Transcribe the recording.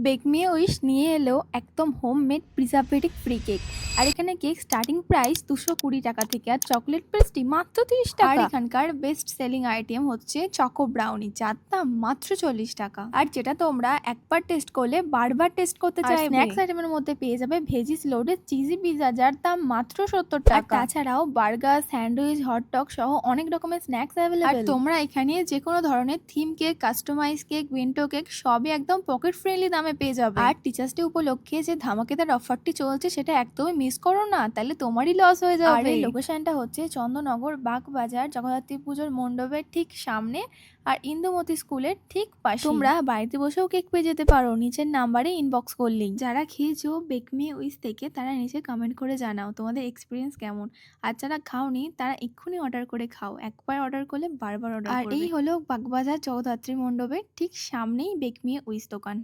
বেকমি wish নিয়ে এলো একদম হোমমেড প্রিজারভেটিভ ফ্রি কেক। আর এখানে কেক স্টার্টিং প্রাইস 220 টাকা থেকে, আর চকলেট পেস্ট্রি মাত্র 30 টাকা। আর এখানকার বেস্ট সেলিং আইটেম হচ্ছে চকো ব্রাউনি, যার দাম মাত্র 40 টাকা। আর যেটা তোমরা একবার টেস্ট করলে বারবার টেস্ট করতে চাইবে। স্ন্যাক্স আইটেমের মধ্যে পেয়ে যাবে ভেজিস লোডেড চিজি পিজা, যার দাম মাত্র 70 টাকা। তাছাড়াও বার্গার, স্যান্ডউইচ, হটডগ সহ অনেক রকমের স্ন্যাক্স অ্যাভেলেবেল। আর তোমরা এখানে যে কোনো ধরনের theme cake, customise cake, bento cake সবই একদম পকেট ফ্রেন্ডলি দামে পেয়ে যাবে। আর টিচার্স ডে উপলক্ষে যে ধামাকেদার অফারটি চলছে সেটা একদমই মিস করো না, তাহলে তোমারই লস হয়ে যাবে। আর এই লোকেশনটা হচ্ছে চন্দননগর বাগবাজার জগদ্ধাত্রী পুজোর মণ্ডপের ঠিক সামনে, আর ইন্দুমতি স্কুলের ঠিক পাশে। তোমরা বাড়িতে বসেও কেক পেয়ে যেতে পারো নিচের নাম্বারে ইনবক্স করলেই। যারা খেয়েছো বেকমি উইস থেকে তারা নিচে কমেন্ট করে জানাও তোমাদের এক্সপিরিয়েন্স কেমন। আর যারা খাওনি তারা এক্ষুনি অর্ডার করে খাও, একবার অর্ডার করলে বারবার অর্ডার করবে। আর এই হলো বাগবাজার জগদ্ধাত্রী মণ্ডপের ঠিক সামনেই বেকমি উইস দোকান।